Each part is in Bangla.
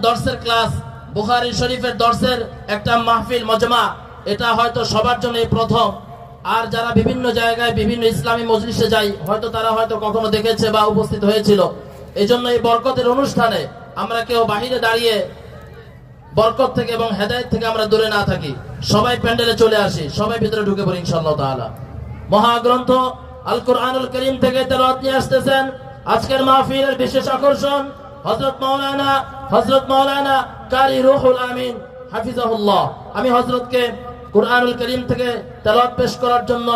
দর্সের ক্লাস, বুখারী শরীফের দর্সের একটা মাহফিল মজমা, এটা হয়তো সবার জন্যই প্রথম। আর যারা বিভিন্ন জায়গায় বিভিন্ন ইসলামী মজলিসে যায়, হয়তো তারা হয়তো কখনো দেখেছে বা উপস্থিত হয়েছিল। এই জন্য এই বরকতের অনুষ্ঠানে আমরা কেউ বাহিরে দাঁড়িয়ে বরকত থেকে এবং হেদায়েত থেকে আমরা দূরে না থাকি, সবাই প্যান্ডেলে চলে আসি, সবাই ভিতরে ঢুকে পড়ি ইনশাআল্লাহ তাআলা। মহাগ্রন্থ আল কোরআনুল কারীম থেকে তেলাওয়াত নিয়ে আসতেছেন আজকের মাহফিলের বিশেষ আকর্ষণ হযরত মাওলানা কারি রুহুল আমিন হাফিজাহুল্লাহ। আমি হযরতকে কোরআনুল কারীম থেকে তেলাওয়াত পেশ করার জন্য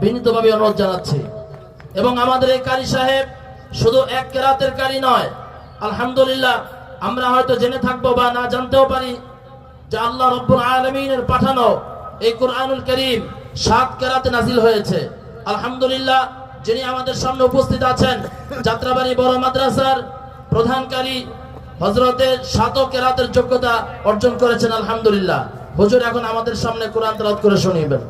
বিনীতভাবে অনুরোধ জানাচ্ছি। এবং আমাদের এই কারি সাহেব শুধু এক কেরাতের কারি নয়, আলহামদুলিল্লাহ আমরা হয়তো জেনে থাকবো বা না জানতেও পারি যে আল্লাহ রাব্বুল আলামিনের পাঠানো এই কোরআনুল কারীম 7 কেরাতে নাজিল হয়েছে। আলহামদুলিল্লাহ যিনি আমাদের সামনে উপস্থিত আছেন যাত্রাবাড়ি বড় মাদ্রাসার প্রধান কারি হযরতে 7 কেরাতের যোগ্যতা অর্জন করেছেন। আলহামদুলিল্লাহ হুজুর এখন আমাদের সামনে কোরআন তেলাওয়াত করে শুনিয়েবেন।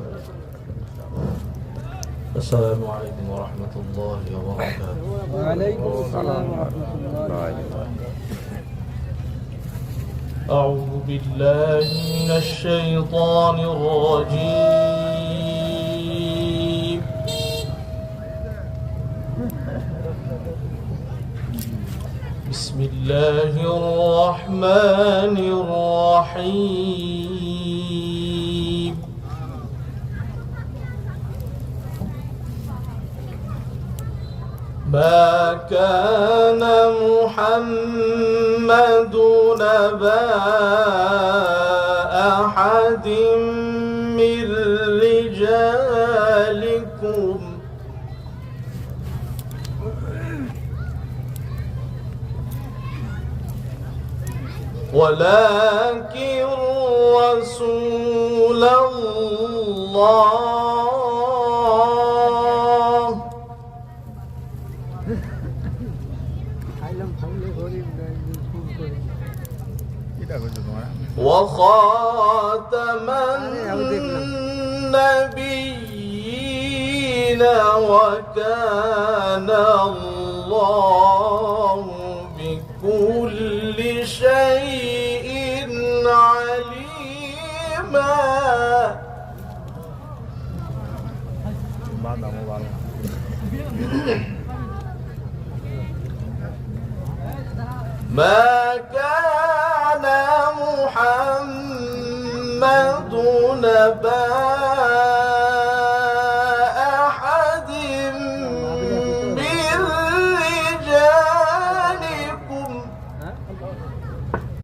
আসসালামু আলাইকুম ওয়া রাহমাতুল্লাহি ওয়া বারাকাতুহু। ওয়া আলাইকুম আসসালাম ওয়া রাহমাতুল্লাহি ওয়া বারাকাতুহু। আউযু বিল্লাহি মিনাশ শাইতানির রাজীম। বিসমিল্লাহির রাহমানির রাহিম। ما كان محمد نبا أحد من رجالكم ولكن رسول الله وخاتم النبيين وكان الله بكل شيء عليما. ما كان محمد نبا